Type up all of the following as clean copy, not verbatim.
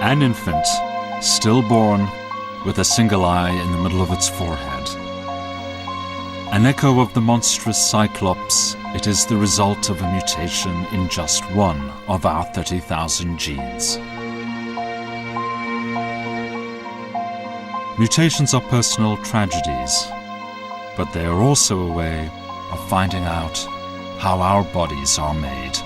An infant, stillborn, with a single eye in the middle of its forehead. An echo of the monstrous Cyclops, it is the result of a mutation in just one of our 30,000 genes. Mutations are personal tragedies, but they are also a way of finding out how our bodies are made.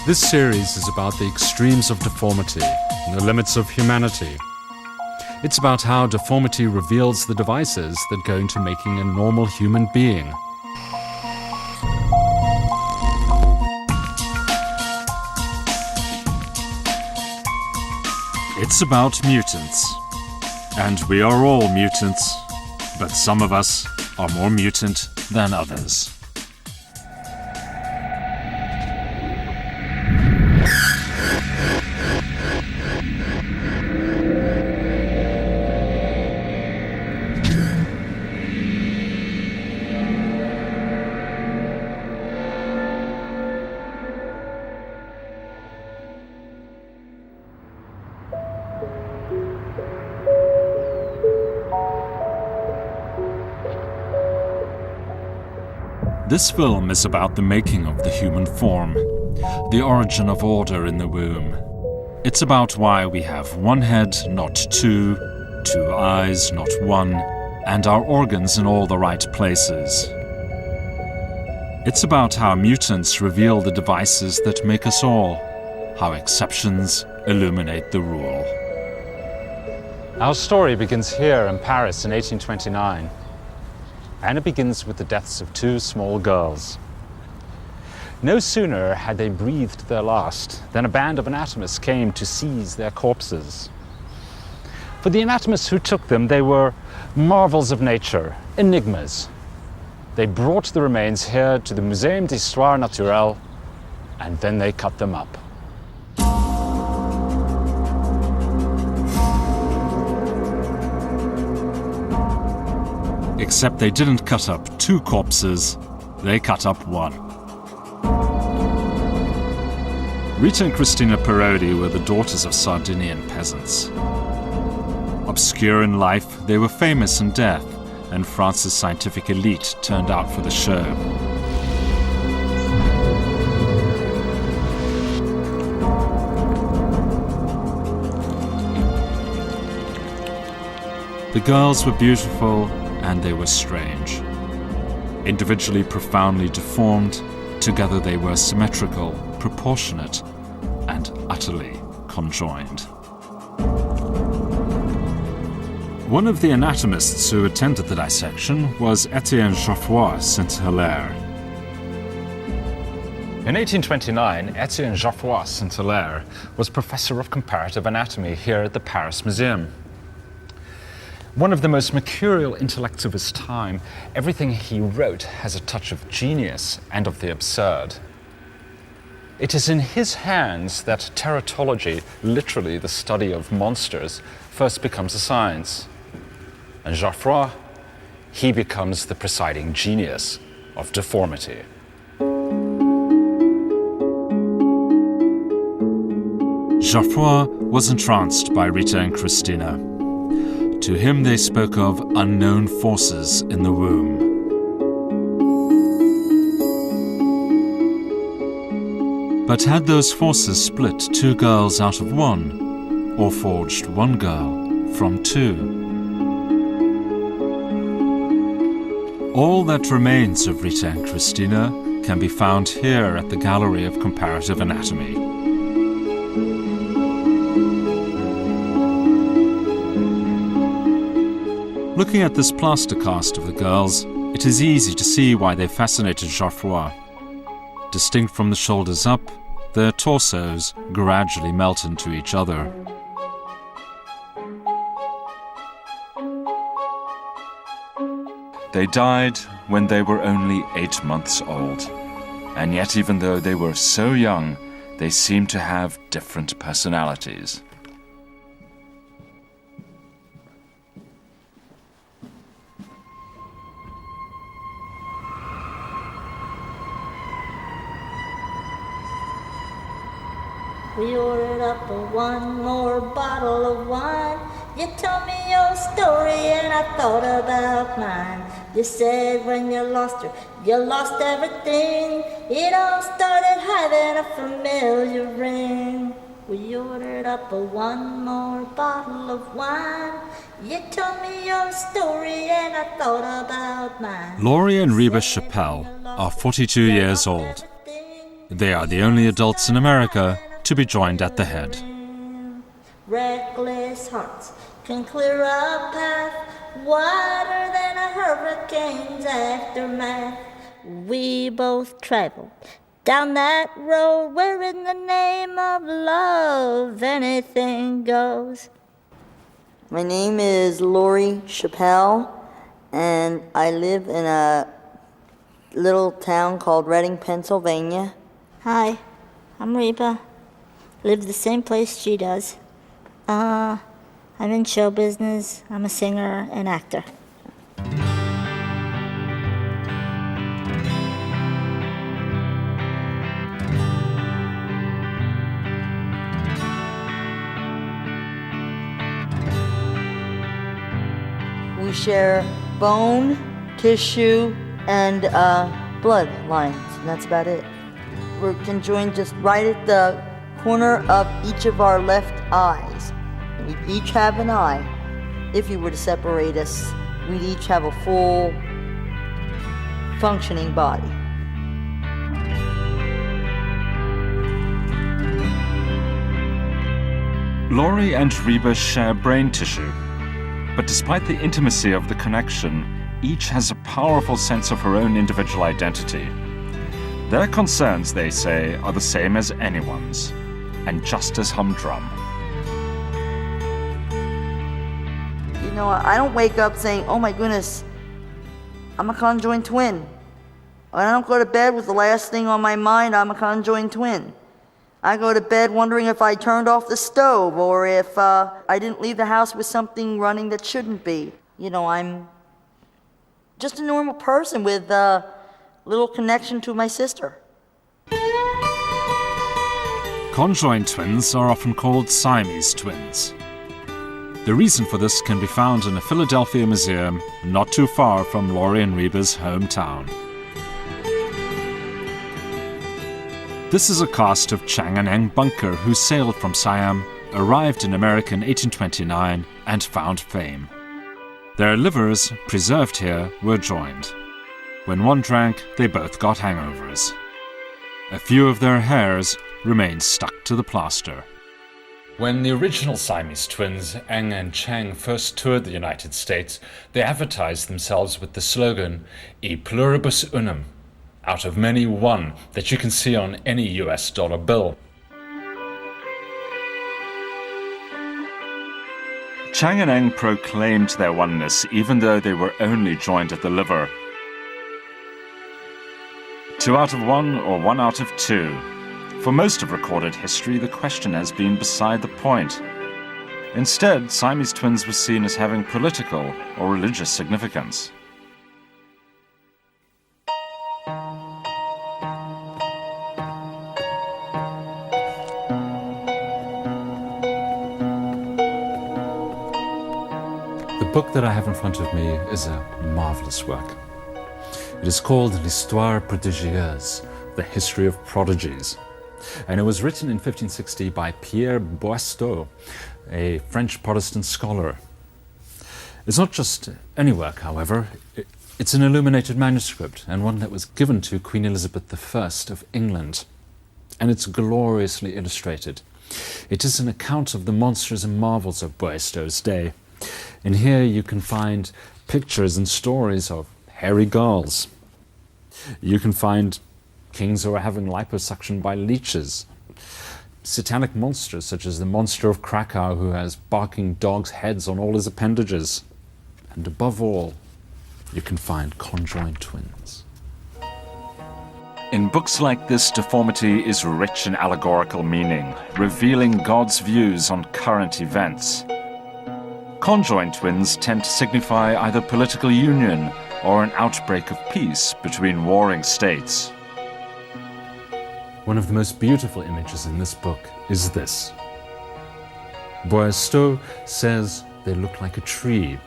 This series is about the extremes of deformity and the limits of humanity. It's about how deformity reveals the devices that go into making a normal human being. It's about mutants. And we are all mutants, but some of us are more mutant than others. This film is about the making of the human form, the origin of order in the womb. It's about why we have one head, not two, two eyes, not one, and our organs in all the right places. It's about how mutants reveal the devices that make us all, how exceptions illuminate the rule. Our story begins here in Paris in 1829. And it begins with the deaths of two small girls. No sooner had they breathed their last than a band of anatomists came to seize their corpses. For the anatomists who took them, they were marvels of nature, enigmas. They brought the remains here to the Muséum d'Histoire Naturelle, and then they cut them up. Except they didn't cut up two corpses, they cut up one. Rita and Christina Parodi were the daughters of Sardinian peasants. Obscure in life, they were famous in death, and France's scientific elite turned out for the show. The girls were beautiful, and they were strange. Individually profoundly deformed, together they were symmetrical, proportionate, and utterly conjoined. One of the anatomists who attended the dissection was Étienne Geoffroy Saint-Hilaire. In 1829, Étienne Geoffroy Saint-Hilaire was professor of comparative anatomy here at the Paris Museum. One of the most mercurial intellects of his time, everything he wrote has a touch of genius and of the absurd. It is in his hands that teratology, literally the study of monsters, first becomes a science. And Geoffroy, he becomes the presiding genius of deformity. Geoffroy was entranced by Rita and Christina. To him they spoke of unknown forces in the womb. But had those forces split two girls out of one, or forged one girl from two? All that remains of Rita and Christina can be found here at the Gallery of Comparative Anatomy. Looking at this plaster cast of the girls, it is easy to see why they fascinated Geoffroy. Distinct from the shoulders up, their torsos gradually melt into each other. They died when they were only 8 months old. And yet, even though they were so young, they seemed to have different personalities. We ordered up one more bottle of wine. You told me your story and I thought about mine. You said when you lost her, you lost everything. It all started having a familiar ring. We ordered up one more bottle of wine. You told me your story and I thought about mine. Laurie and Reba Chappelle are 42 years old. They are the only adults in America to be joined at the head. Reckless hearts can clear a path wider than a hurricane's aftermath. We both traveled down that road where in the name of love anything goes. My name is Laurie Chappelle, and I live in a little town called Reading, Pennsylvania. Hi, I'm Reba. Live the same place she does. I'm in show business. I'm a singer and actor. We share bone, tissue, and blood lines, and that's about it. We're conjoined just right at the corner of each of our left eyes. We each have an eye. If you were to separate us, we'd each have a full functioning body. Laurie and Reba share brain tissue, but despite the intimacy of the connection, each has a powerful sense of her own individual identity. Their concerns, they say, are the same as anyone's, and just as humdrum. You know, I don't wake up saying, oh my goodness, I'm a conjoined twin. I don't go to bed with the last thing on my mind, I'm a conjoined twin. I go to bed wondering if I turned off the stove or if I didn't leave the house with something running that shouldn't be. You know, I'm just a normal person with a little connection to my sister. Conjoined twins are often called Siamese twins. The reason for this can be found in a Philadelphia museum not too far from Laurie and Reba's hometown. This is a cast of Chang and Eng Bunker who sailed from Siam, arrived in America in 1829 and found fame. Their livers, preserved here, were joined. When one drank, they both got hangovers. A few of their hairs remained stuck to the plaster. When the original Siamese twins, Eng and Chang, first toured the United States, they advertised themselves with the slogan, E pluribus unum, out of many one, that you can see on any US dollar bill. Chang and Eng proclaimed their oneness even though they were only joined at the liver. 2 out of 1 or 1 out of 2. For most of recorded history, the question has been beside the point. Instead, Siamese twins were seen as having political or religious significance. The book that I have in front of me is a marvelous work. It is called L'Histoire prodigieuse, the history of prodigies. And it was written in 1560 by Pierre Boisteau, a French Protestant scholar. It's not just any work, however. It's an illuminated manuscript, and one that was given to Queen Elizabeth I of England. And it's gloriously illustrated. It is an account of the monsters and marvels of Boisteau's day. And here you can find pictures and stories of hairy gulls. You can find kings who are having liposuction by leeches. Satanic monsters such as the monster of Krakow who has barking dogs' heads on all his appendages. And above all, you can find conjoined twins. In books like this, deformity is rich in allegorical meaning, revealing God's views on current events. Conjoined twins tend to signify either political union or an outbreak of peace between warring states. One of the most beautiful images in this book is this. ṃcΤឍŭ says they look like a tree,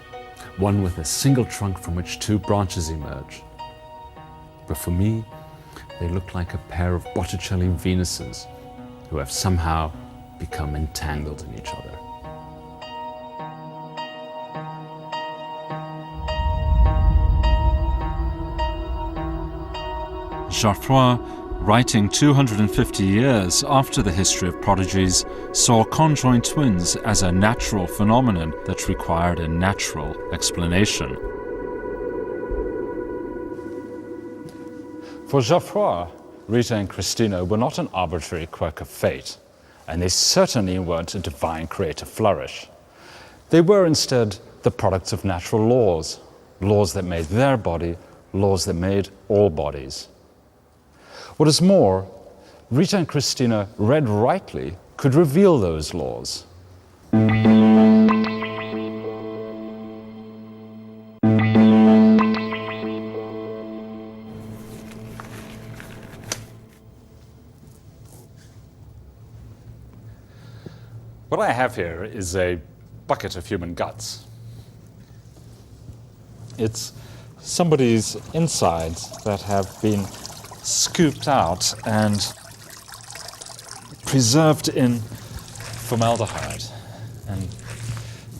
one with a single trunk from which two branches emerge. But for me, they look like a pair of Botticelli Venuses who have somehow become entangled in each other. Geoffroy, writing 250 years after the history of prodigies, saw conjoined twins as a natural phenomenon that required a natural explanation. For Geoffroy, Rita and Christina were not an arbitrary quirk of fate, and they certainly weren't a divine creative flourish. They were instead the products of natural laws, laws that made their body, laws that made all bodies. What is more, Rita and Christina, read rightly, could reveal those laws. What I have here is a bucket of human guts. It's somebody's insides that have been scooped out and preserved in formaldehyde. And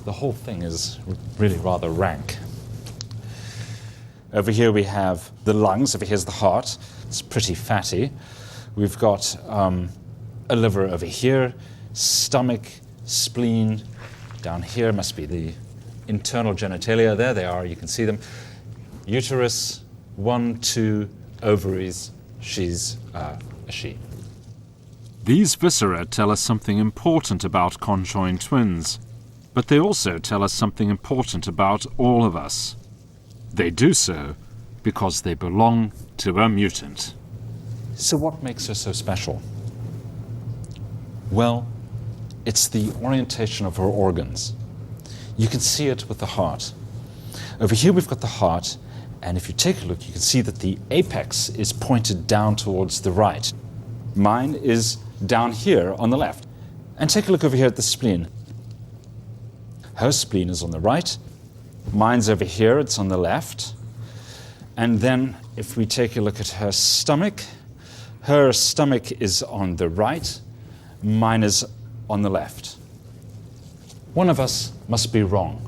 the whole thing is really rather rank. Over here we have the lungs, over here's the heart. It's pretty fatty. We've got a liver over here, stomach, spleen. Down here must be the internal genitalia. There they are, you can see them. Uterus, 1, 2 ovaries. She's a she. These viscera tell us something important about conjoined twins, but they also tell us something important about all of us. They do so because they belong to a mutant. So what makes her so special? Well, it's the orientation of her organs. You can see it with the heart. Over here we've got the heart, and if you take a look, you can see that the apex is pointed down towards the right. Mine is down here on the left. And take a look over here at the spleen. Her spleen is on the right. Mine's over here, it's on the left. And then if we take a look at her stomach is on the right. Mine is on the left. One of us must be wrong.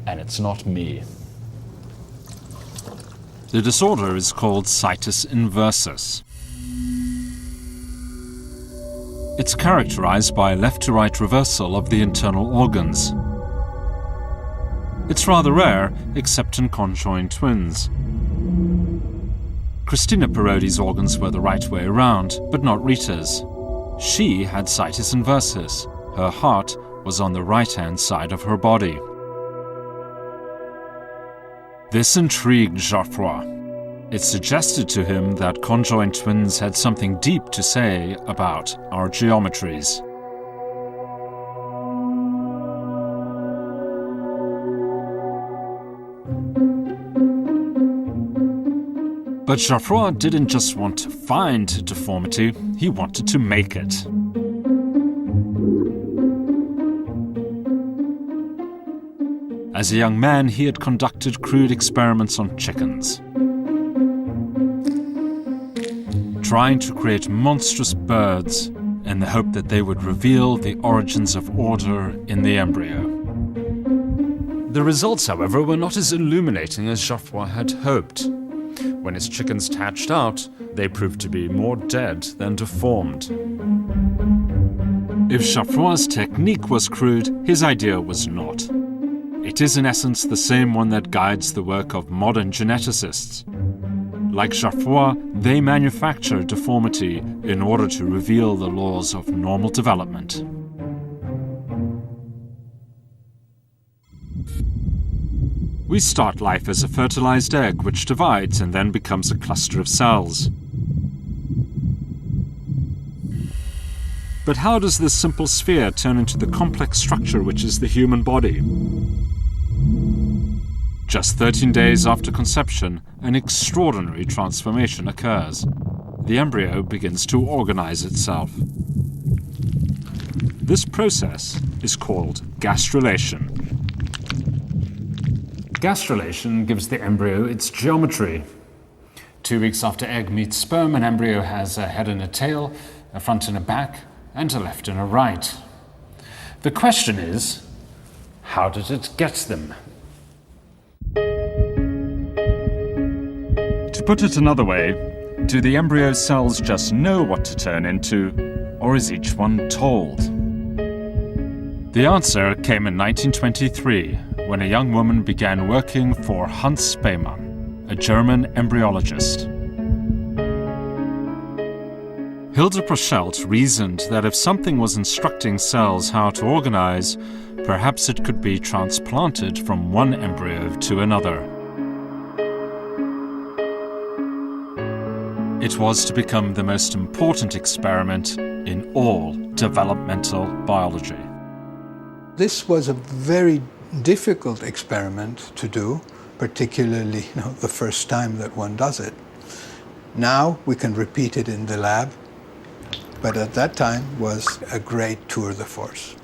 And it's not me. The disorder is called situs inversus. It's characterized by left-to-right reversal of the internal organs. It's rather rare, except in conjoined twins. Christina Parodi's organs were the right way around, but not Rita's. She had situs inversus. Her heart was on the right-hand side of her body. This intrigued Geoffroy. It suggested to him that conjoined twins had something deep to say about our geometries. But Geoffroy didn't just want to find deformity, he wanted to make it. As a young man, he had conducted crude experiments on chickens, trying to create monstrous birds in the hope that they would reveal the origins of order in the embryo. The results, however, were not as illuminating as Geoffroy had hoped. When his chickens hatched out, they proved to be more dead than deformed. If Geoffroy's technique was crude, his idea was not. It is in essence the same one that guides the work of modern geneticists. Like Geoffroy, they manufacture deformity in order to reveal the laws of normal development. We start life as a fertilized egg which divides and then becomes a cluster of cells. But how does this simple sphere turn into the complex structure which is the human body? Just 13 days after conception, an extraordinary transformation occurs. The embryo begins to organize itself. This process is called gastrulation. Gastrulation gives the embryo its geometry. 2 weeks after egg meets sperm, an embryo has a head and a tail, a front and a back, and a left and a right. The question is, how did it get them? To put it another way, do the embryo cells just know what to turn into, or is each one told? The answer came in 1923, when a young woman began working for Hans Spemann, a German embryologist. Hilde Prochelt reasoned that if something was instructing cells how to organize, perhaps it could be transplanted from one embryo to another. It was to become the most important experiment in all developmental biology. This was a very difficult experiment to do, particularly the first time that one does it. Now we can repeat it in the lab, but at that time was a great tour de force.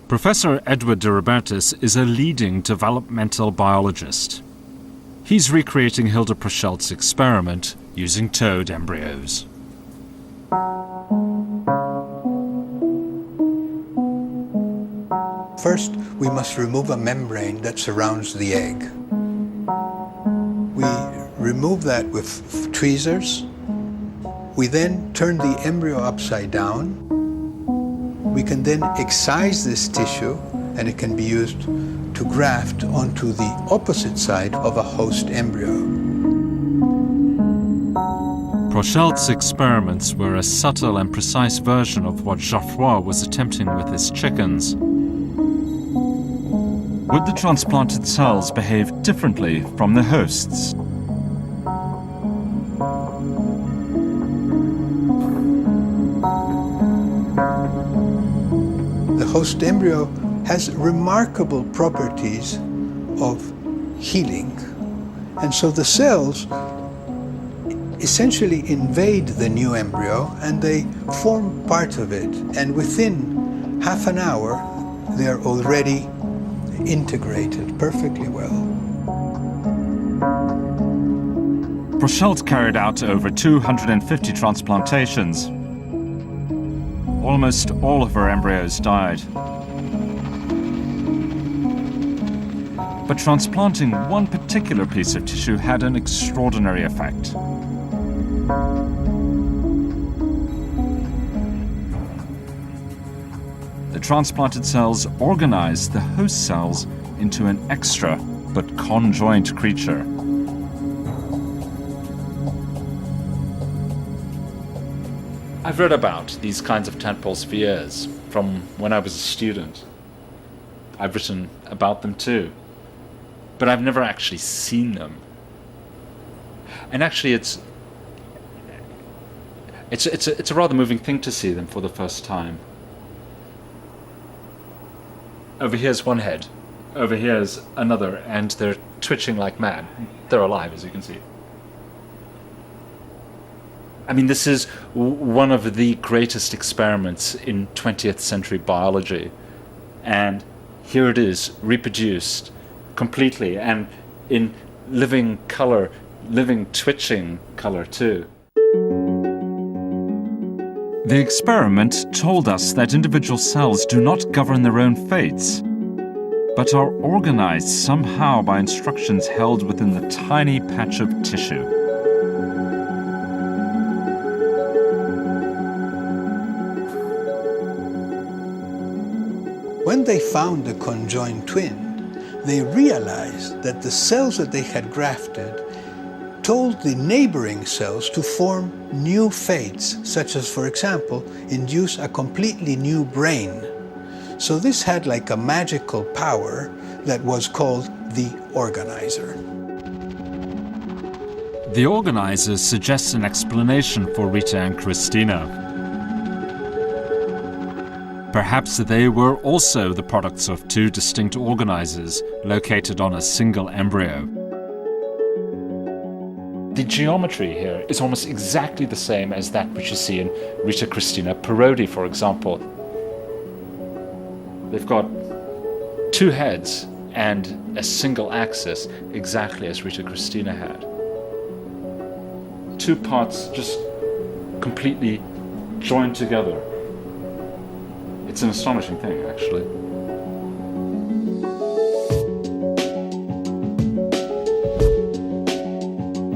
Professor Edward de Robertis is a leading developmental biologist. He's recreating Hilde Prochelt's experiment using toad embryos. First, we must remove a membrane that surrounds the egg. We remove that with tweezers. We then turn the embryo upside down. We can then excise this tissue, and it can be used to graft onto the opposite side of a host embryo. Prochelt's experiments were a subtle and precise version of what Geoffroy was attempting with his chickens. Would the transplanted cells behave differently from the hosts? The host embryo has remarkable properties of healing. And so the cells essentially invade the new embryo and they form part of it. And within half an hour, they're already integrated perfectly well. Prochelt carried out over 250 transplantations. Almost all of her embryos died. But transplanting one particular piece of tissue had an extraordinary effect. The transplanted cells organized the host cells into an extra but conjoint creature. I've read about these kinds of tadpole spheres from when I was a student. I've written about them too, but I've never actually seen them. And actually it's a rather moving thing to see them for the first time. Over here's one head, over here's another, and they're twitching like mad. They're alive, as you can see. I mean, this is one of the greatest experiments in 20th century biology. And here it is, reproduced completely, and in living color, living twitching color too. The experiment told us that individual cells do not govern their own fates, but are organized somehow by instructions held within the tiny patch of tissue. When they found the conjoined twin, they realized that the cells that they had grafted told the neighboring cells to form new fates, such as, for example, induce a completely new brain. So this had like a magical power that was called the organizer. The organizer suggests an explanation for Rita and Christina. Perhaps they were also the products of two distinct organizers located on a single embryo. The geometry here is almost exactly the same as that which you see in Rita Christina Parodi, for example. They've got two heads and a single axis, exactly as Rita Christina had. Two parts just completely joined together. It's an astonishing thing, actually.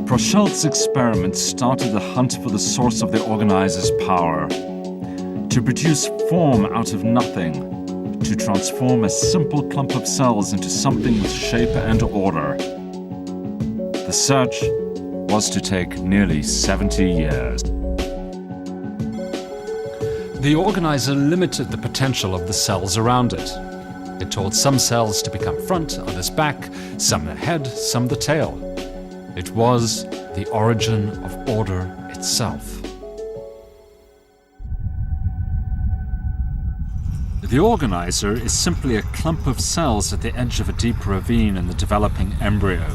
Prochelt's experiment started the hunt for the source of the organizer's power. To produce form out of nothing, to transform a simple clump of cells into something with shape and order. The search was to take nearly 70 years. The organizer limited the potential of the cells around it. It told some cells to become front, others back, some the head, some the tail. It was the origin of order itself. The organizer is simply a clump of cells at the edge of a deep ravine in the developing embryo.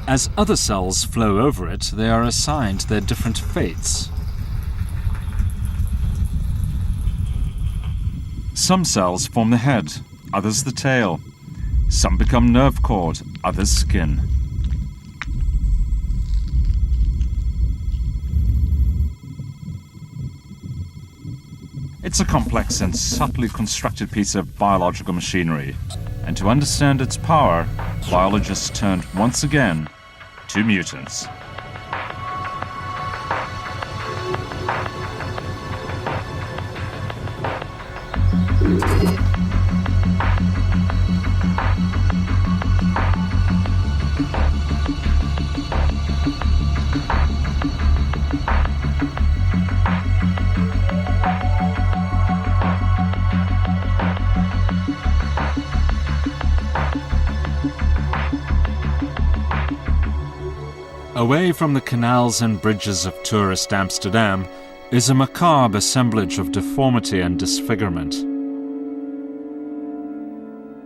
As other cells flow over it, they are assigned their different fates. Some cells form the head, others the tail. Some become nerve cord, others skin. It's a complex and subtly constructed piece of biological machinery, and to understand its power, biologists turned once again to mutants. Away from the canals and bridges of tourist Amsterdam is a macabre assemblage of deformity and disfigurement.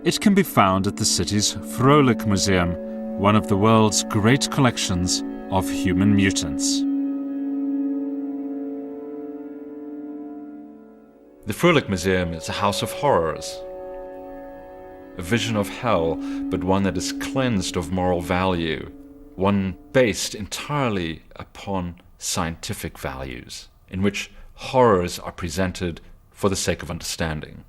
It can be found at the city's Vrolijk Museum, one of the world's great collections of human mutants. The Vrolijk Museum is a house of horrors. A vision of hell, but one that is cleansed of moral value. One based entirely upon scientific values, in which horrors are presented for the sake of understanding.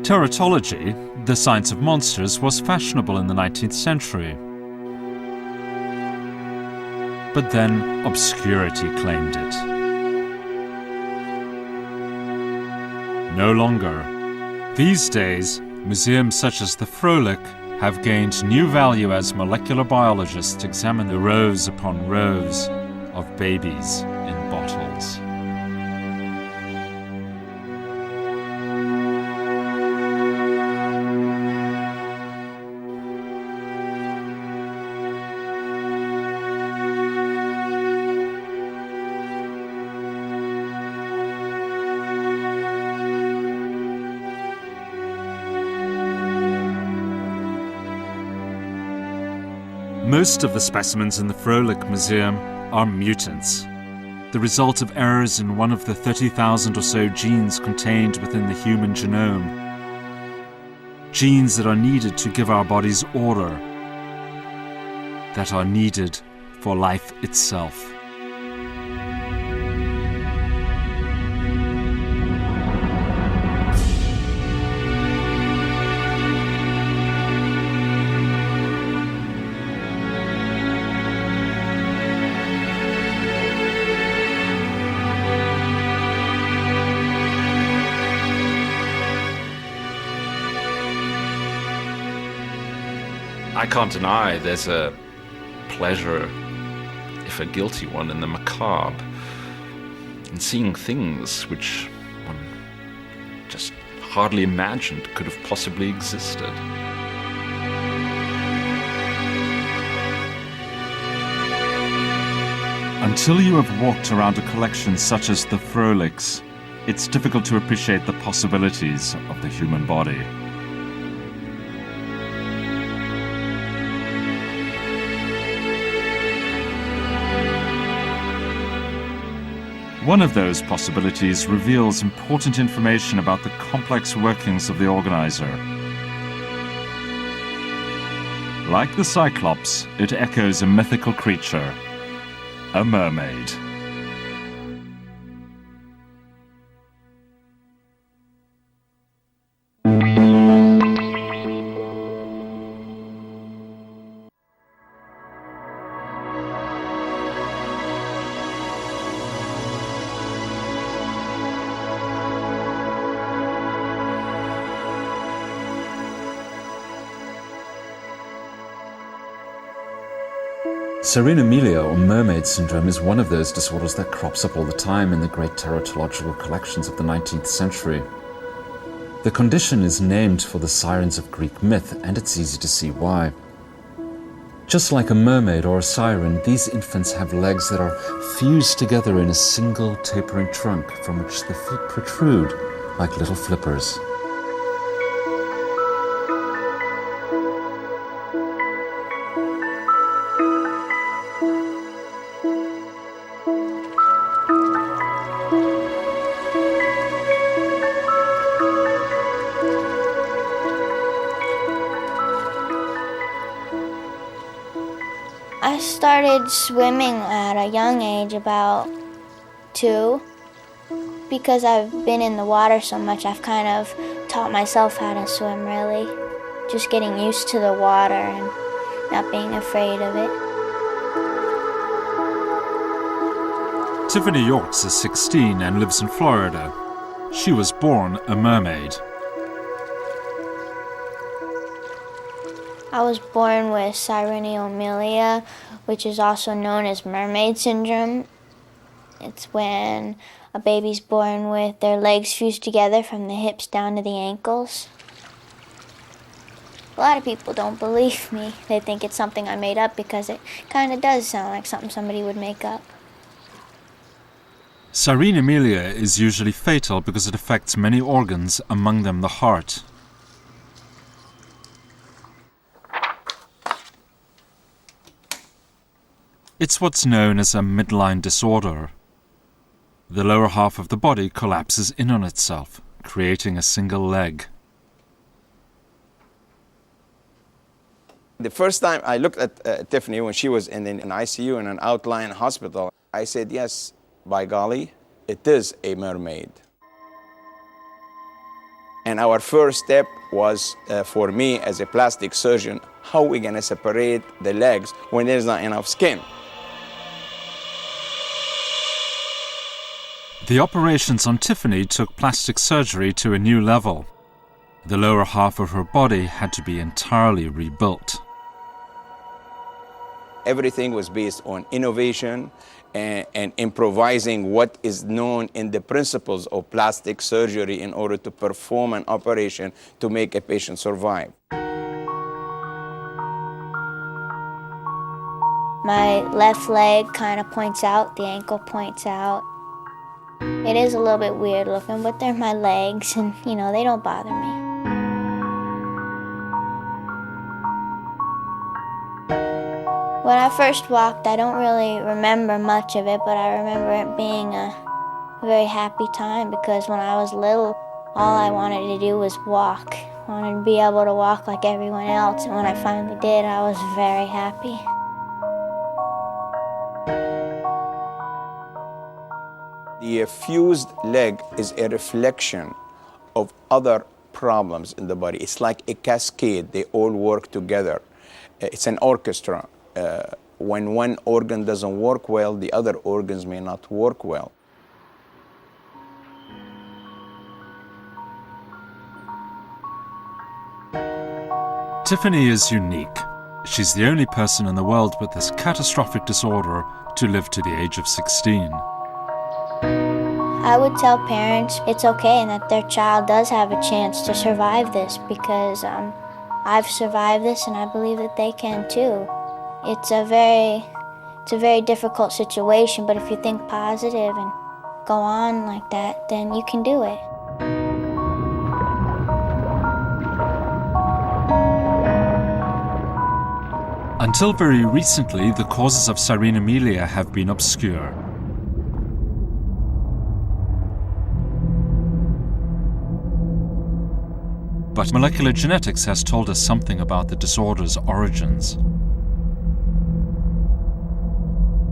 Teratology, the science of monsters, was fashionable in the 19th century. But then obscurity claimed it. No longer. These days, museums such as the Vrolijk have gained new value as molecular biologists examine the rows upon rows of babies in bottles. Most of the specimens in the Vrolijk Museum are mutants, the result of errors in one of the 30,000 or so genes contained within the human genome. Genes that are needed to give our bodies order, that are needed for life itself. I can't deny there's a pleasure if a guilty one, in the macabre, and seeing things which one just hardly imagined could have possibly existed. Until you have walked around a collection such as the Fröhlichs, it's difficult to appreciate the possibilities of the human body. One of those possibilities reveals important information about the complex workings of the organizer. Like the Cyclops, it echoes a mythical creature, a mermaid. Cyrenamelia, or mermaid syndrome, is one of those disorders that crops up all the time in the great teratological collections of the 19th century. The condition is named for the sirens of Greek myth, and it's easy to see why. Just like a mermaid or a siren, these infants have legs that are fused together in a single tapering trunk from which the feet protrude like little flippers. I started swimming at a young age, about 2. Because I've been in the water so much, I've kind of taught myself how to swim, really. Just getting used to the water and not being afraid of it. Tiffany Yorks is 16 and lives in Florida. She was born a mermaid. I was born with Cyrenamelia, which is also known as mermaid syndrome. It's when a baby's born with their legs fused together from the hips down to the ankles. A lot of people don't believe me. They think it's something I made up because it kind of does sound like something somebody would make up. Cyrenamelia is usually fatal because it affects many organs, among them the heart. It's what's known as a midline disorder. The lower half of the body collapses in on itself, creating a single leg. The first time I looked at Tiffany when she was in an ICU in an outlying hospital, I said, yes, by golly, it is a mermaid. And our first step was for me as a plastic surgeon, how are we going to separate the legs when there's not enough skin? The operations on Tiffany took plastic surgery to a new level. The lower half of her body had to be entirely rebuilt. Everything was based on innovation and improvising what is known in the principles of plastic surgery in order to perform an operation to make a patient survive. My left leg kind of points out, the ankle points out. It is a little bit weird looking, but they're my legs and, they don't bother me. When I first walked, I don't really remember much of it, but I remember it being a very happy time because when I was little, all I wanted to do was walk. I wanted to be able to walk like everyone else, and when I finally did, I was very happy. The fused leg is a reflection of other problems in the body. It's like a cascade. They all work together. It's an orchestra. When one organ doesn't work well, the other organs may not work well. Tiffany is unique. She's the only person in the world with this catastrophic disorder to live to the age of 16. I would tell parents it's okay and that their child does have a chance to survive this because I've survived this and I believe that they can too. It's a very difficult situation, but if you think positive and go on like that, then you can do it. Until very recently, the causes of cyrenamelia have been obscure. But molecular genetics has told us something about the disorder's origins.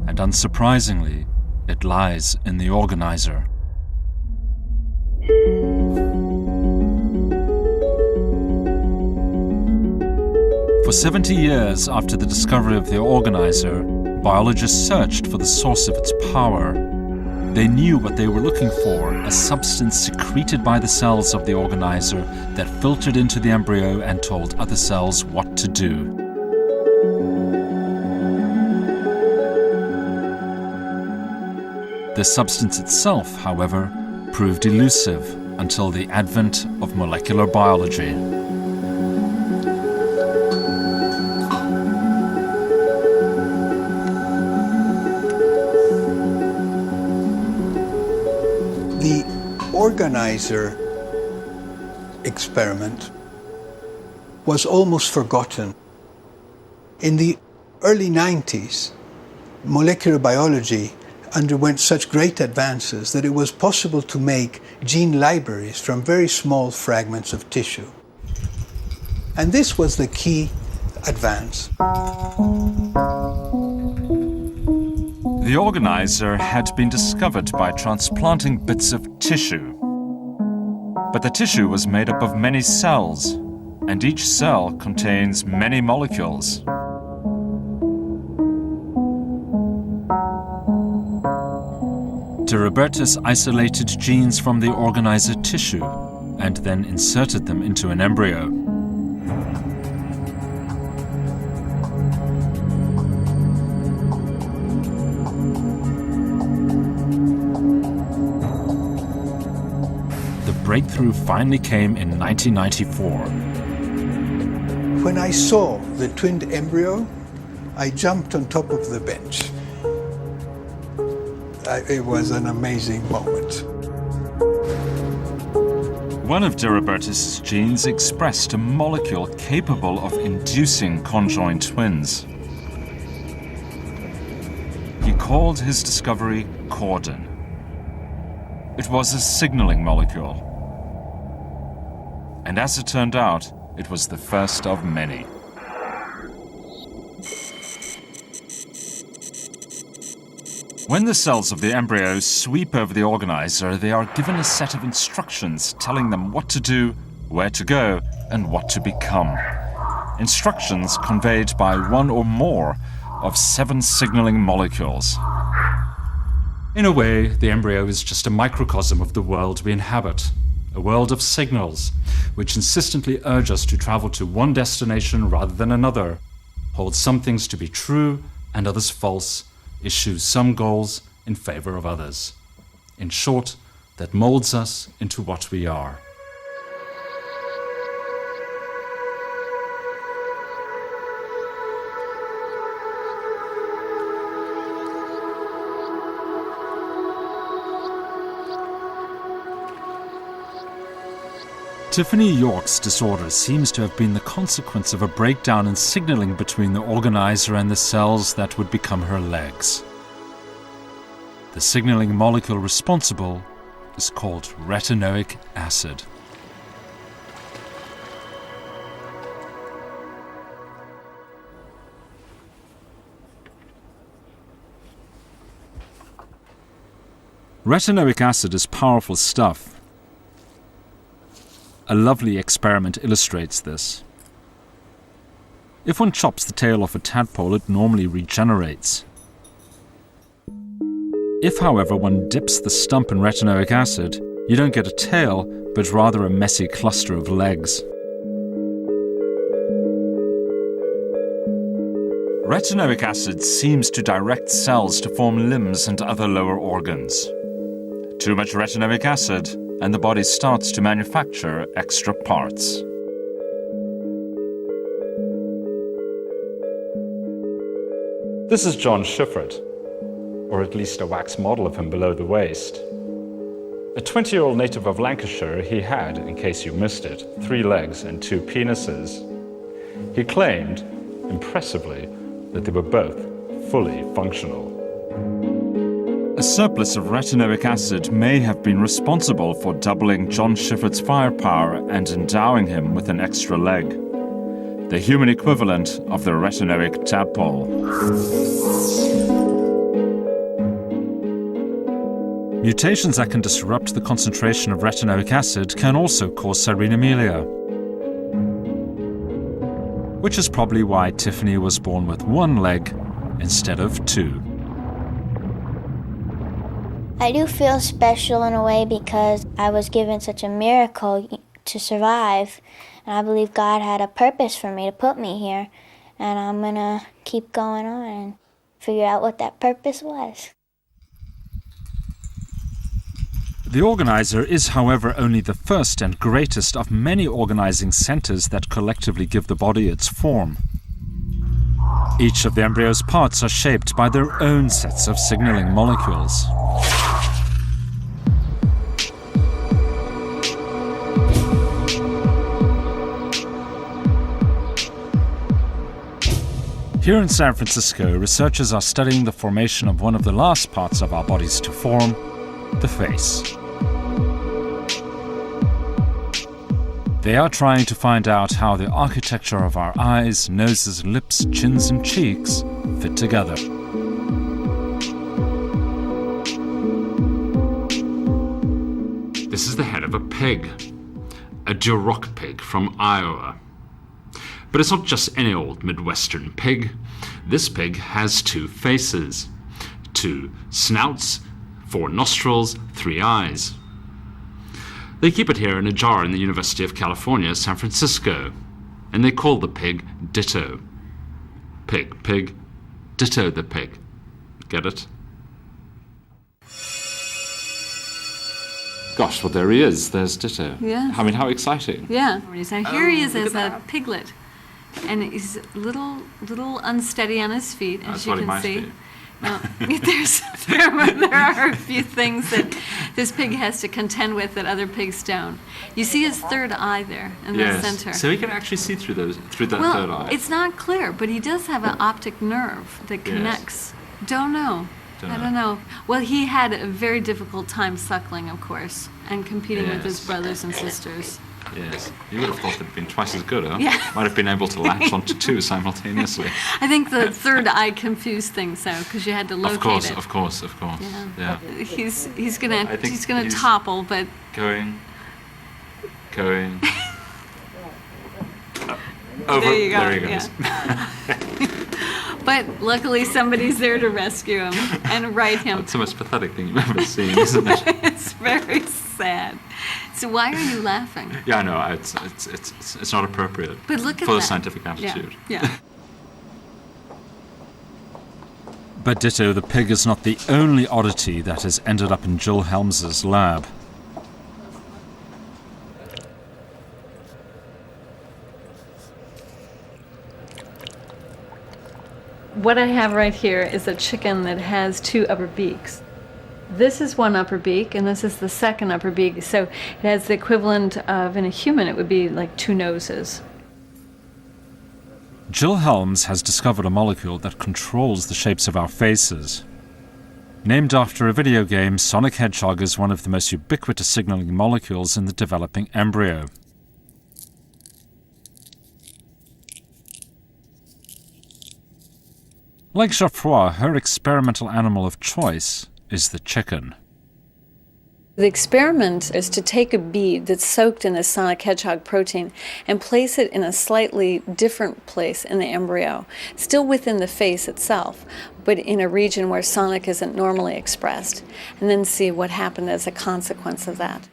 And unsurprisingly, it lies in the organizer. For 70 years after the discovery of the organizer, biologists searched for the source of its power. They knew what they were looking for, a substance secreted by the cells of the organizer that filtered into the embryo and told other cells what to do. The substance itself, however, proved elusive until the advent of molecular biology. The organizer experiment was almost forgotten. In the early 90s, molecular biology underwent such great advances that it was possible to make gene libraries from very small fragments of tissue. And this was the key advance. The organizer had been discovered by transplanting bits of tissue. But the tissue was made up of many cells, and each cell contains many molecules. Diribertus isolated genes from the organizer tissue and then inserted them into an embryo. The breakthrough finally came in 1994. When I saw the twinned embryo, I jumped on top of the bench. It was an amazing moment. One of Diribertus' genes expressed a molecule capable of inducing conjoined twins. He called his discovery cordon. It was a signaling molecule. And as it turned out, it was the first of many. When the cells of the embryo sweep over the organizer, they are given a set of instructions telling them what to do, where to go, and what to become. Instructions conveyed by one or more of 7 signaling molecules. In a way, the embryo is just a microcosm of the world we inhabit, a world of signals, which insistently urge us to travel to one destination rather than another, hold some things to be true and others false, issue some goals in favor of others. In short, that molds us into what we are. Tiffany York's disorder seems to have been the consequence of a breakdown in signaling between the organizer and the cells that would become her legs. The signaling molecule responsible is called retinoic acid. Retinoic acid is powerful stuff. A lovely experiment illustrates this. If one chops the tail off a tadpole, it normally regenerates. If, however, one dips the stump in retinoic acid, you don't get a tail, but rather a messy cluster of legs. Retinoic acid seems to direct cells to form limbs and other lower organs. Too much retinoic acid, and the body starts to manufacture extra parts. This is John Schifferit, or at least a wax model of him below the waist. A 20-year-old native of Lancashire, he had, in case you missed it, 3 legs and 2 penises. He claimed, impressively, that they were both fully functional. A surplus of retinoic acid may have been responsible for doubling John Schiffert's firepower and endowing him with an extra leg, the human equivalent of the retinoic tadpole. Mutations that can disrupt the concentration of retinoic acid can also cause cyrenamelia, which is probably why Tiffany was born with 1 leg instead of 2. I do feel special in a way because I was given such a miracle to survive, and I believe God had a purpose for me to put me here, and I'm gonna keep going on and figure out what that purpose was. The organizer is, however, only the first and greatest of many organizing centers that collectively give the body its form. Each of the embryo's parts are shaped by their own sets of signaling molecules. Here in San Francisco, researchers are studying the formation of one of the last parts of our bodies to form, the face. They are trying to find out how the architecture of our eyes, noses, lips, chins, and cheeks fit together. This is the head of a pig, a Duroc pig from Iowa. But it's not just any old Midwestern pig. This pig has 2 faces, 2 snouts, 4 nostrils, 3 eyes. They keep it here in a jar in the University of California, San Francisco, and they call the pig Ditto. Pig, pig, Ditto the pig. Get it? Gosh, well, there he is. There's Ditto. Yeah. I mean, how exciting. Yeah. So here he is as a piglet, and he's a little unsteady on his feet, as you can see. Now, there are a few things that this pig has to contend with that other pigs don't. You see his third eye there in the center. So he can actually see through that third eye. It's not clear, but he does have an optic nerve that connects. Don't know. I don't know. Well, he had a very difficult time suckling, of course, and competing with his brothers and sisters. Yes, you would have thought they'd been twice as good, huh? Yeah. Might have been able to latch onto 2 simultaneously. I think the third eye confused things, though, because you had to locate it. Of course. Yeah. He's gonna topple, but going. Over. There you go. There he goes. Yeah. But luckily, somebody's there to rescue him and right him. It's the most pathetic thing you've ever seen, isn't it? It's very sad. So why are you laughing? Yeah, I know. It's not appropriate. But look at for that. the scientific attitude. Yeah. But Ditto the pig is not the only oddity that has ended up in Jill Helms's lab. What I have right here is a chicken that has 2 upper beaks. This is one upper beak, and this is the second upper beak. So it has the equivalent of, in a human, it would be like 2 noses. Jill Helms has discovered a molecule that controls the shapes of our faces. Named after a video game, Sonic Hedgehog is one of the most ubiquitous signaling molecules in the developing embryo. Like Geoffroy, her experimental animal of choice is the chicken. The experiment is to take a bead that's soaked in the Sonic Hedgehog protein and place it in a slightly different place in the embryo, still within the face itself, but in a region where Sonic isn't normally expressed, and then see what happened as a consequence of that.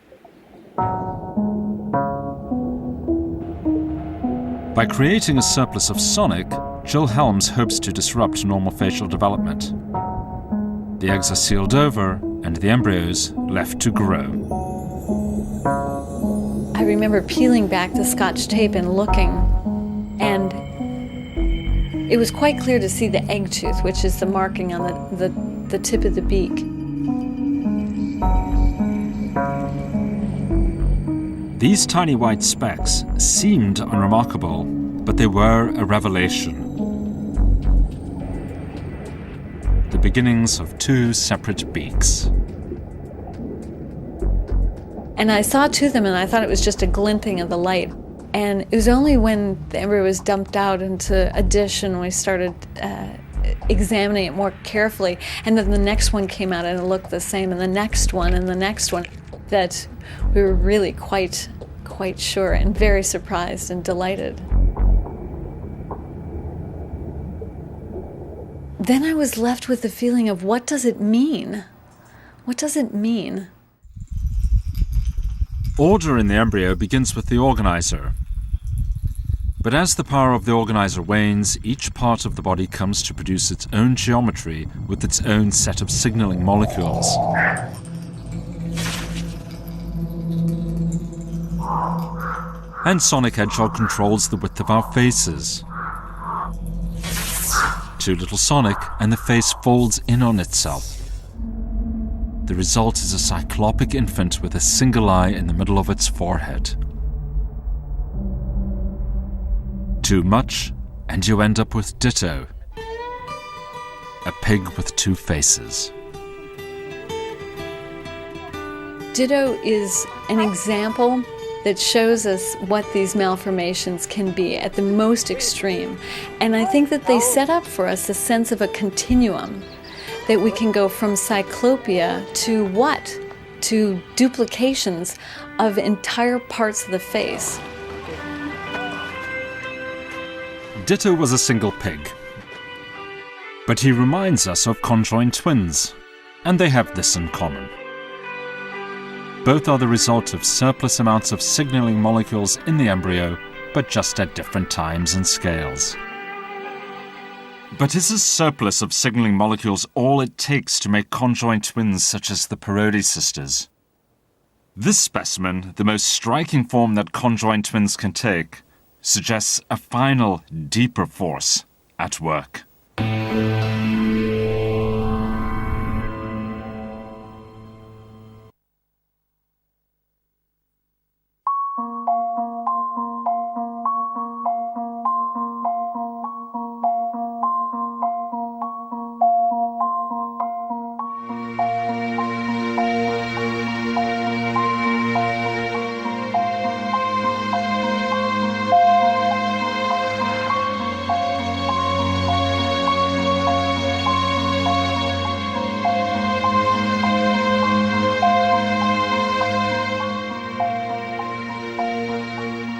By creating a surplus of Sonic, Jill Helms hopes to disrupt normal facial development. The eggs are sealed over and the embryos left to grow. I remember peeling back the Scotch tape and looking, and it was quite clear to see the egg tooth, which is the marking on the tip of the beak. These tiny white specks seemed unremarkable, but they were a revelation. The beginnings of two separate beaks. And I saw two of them, and I thought it was just a glinting of the light. And it was only when the embryo was dumped out into a dish and we started examining it more carefully, and then the next one came out and it looked the same, and the next one, that we were really quite sure and very surprised and delighted. Then I was left with the feeling of, what does it mean? What does it mean? Order in the embryo begins with the organizer. But as the power of the organizer wanes, each part of the body comes to produce its own geometry with its own set of signaling molecules. And Sonic Hedgehog controls the width of our faces. Too little Sonic, and the face folds in on itself. The result is a cyclopic infant with a single eye in the middle of its forehead. Too much, and you end up with Ditto, a pig with two faces. Ditto is an example that shows us what these malformations can be at the most extreme. And I think that they set up for us a sense of a continuum, that we can go from cyclopia to what? To duplications of entire parts of the face. Ditto was a single pig. But he reminds us of conjoined twins, and they have this in common. Both are the result of surplus amounts of signaling molecules in the embryo, but just at different times and scales. But is a surplus of signaling molecules all it takes to make conjoined twins such as the Parodi sisters? This specimen, the most striking form that conjoined twins can take, suggests a final, deeper force at work.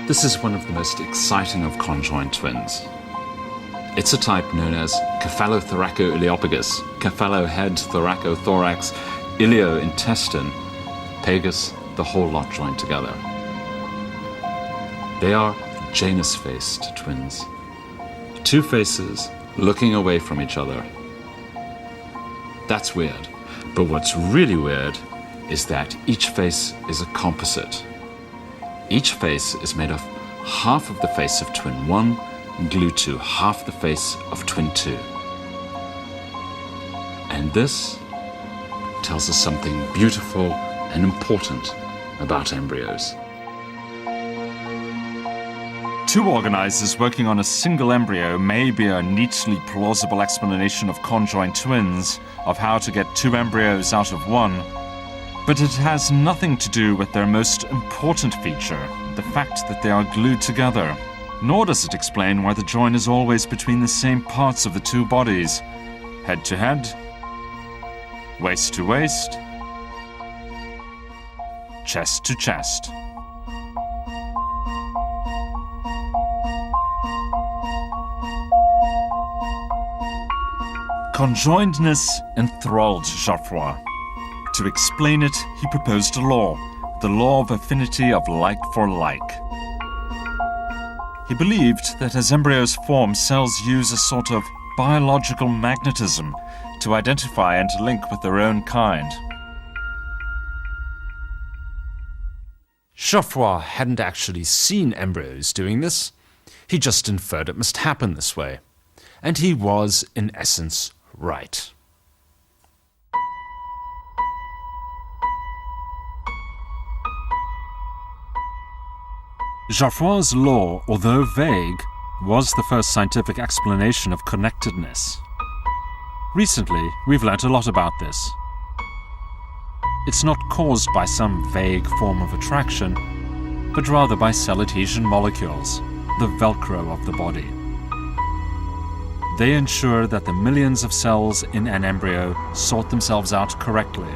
This is one of the most exciting of conjoined twins. It's a type known as cephalothoraco-iliopagus, cephalo-head, thoraco-thorax, ilio-intestine, pagus, the whole lot joined together. They are Janus-faced twins. Two faces looking away from each other. That's weird, but what's really weird is that each face is a composite. Each face is made of half of the face of twin 1 glued to half the face of twin 2. And this tells us something beautiful and important about embryos. Two organizers working on a single embryo may be a neatly plausible explanation of conjoined twins, of how to get two embryos out of one. But it has nothing to do with their most important feature, the fact that they are glued together. Nor does it explain why the join is always between the same parts of the two bodies, head to head, waist to waist, chest to chest. Conjoinedness enthralled Geoffroy. To explain it, he proposed a law, the law of affinity of like for like. He believed that as embryos form, cells use a sort of biological magnetism to identify and link with their own kind. Geoffroy hadn't actually seen embryos doing this. He just inferred it must happen this way. And he was, in essence, right. Geoffroy's law, although vague, was the first scientific explanation of connectedness. Recently, we've learnt a lot about this. It's not caused by some vague form of attraction, but rather by cell adhesion molecules, the Velcro of the body. They ensure that the millions of cells in an embryo sort themselves out correctly.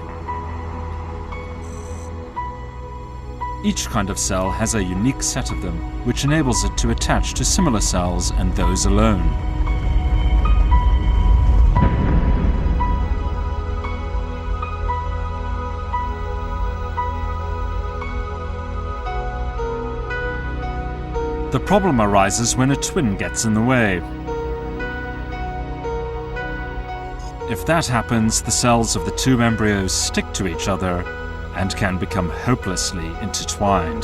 Each kind of cell has a unique set of them, which enables it to attach to similar cells and those alone. The problem arises when a twin gets in the way. If that happens, the cells of the two embryos stick to each other and can become hopelessly intertwined.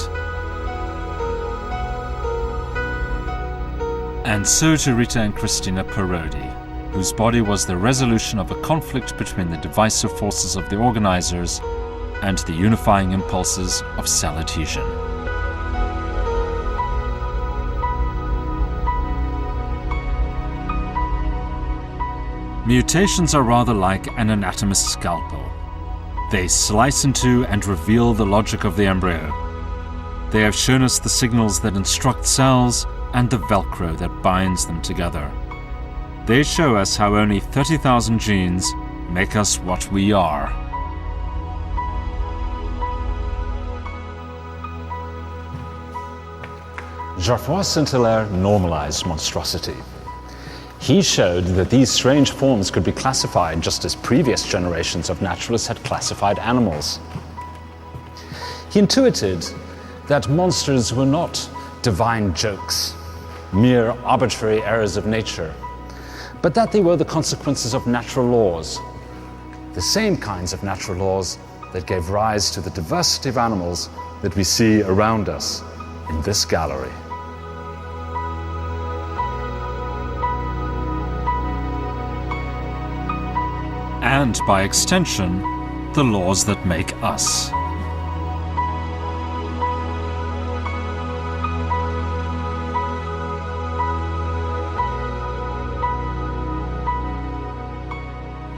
And so to Rita and Christina Parodi, whose body was the resolution of a conflict between the divisive forces of the organizers and the unifying impulses of cell adhesion. Mutations are rather like an anatomist's scalpel. They slice into and reveal the logic of the embryo. They have shown us the signals that instruct cells and the Velcro that binds them together. They show us how only 30,000 genes make us what we are. Geoffroy Saint-Hilaire normalized monstrosity. He showed that these strange forms could be classified just as previous generations of naturalists had classified animals. He intuited that monsters were not divine jokes, mere arbitrary errors of nature, but that they were the consequences of natural laws, the same kinds of natural laws that gave rise to the diversity of animals that we see around us in this gallery. And by extension, the laws that make us.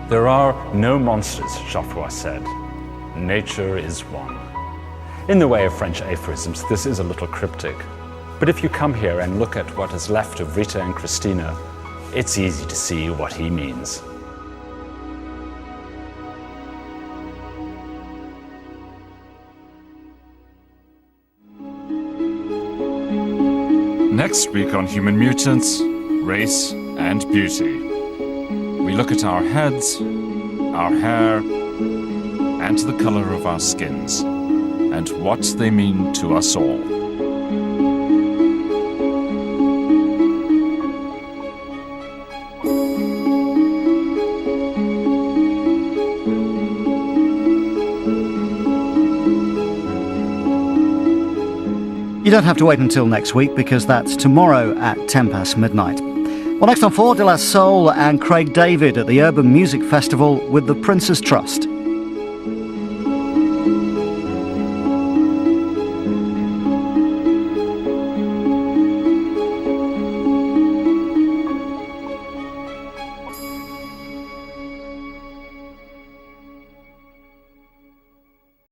There are no monsters, Geoffroy said. Nature is one. In the way of French aphorisms, this is a little cryptic. But if you come here and look at what is left of Rita and Christina, it's easy to see what he means. Next week on Human Mutants, Race and Beauty. We look at our heads, our hair, and the color of our skins, and what they mean to us all. You don't have to wait until next week, because that's tomorrow at 10 past midnight. Well, next on 4, De La Soul and Craig David at the Urban Music Festival with the Prince's Trust.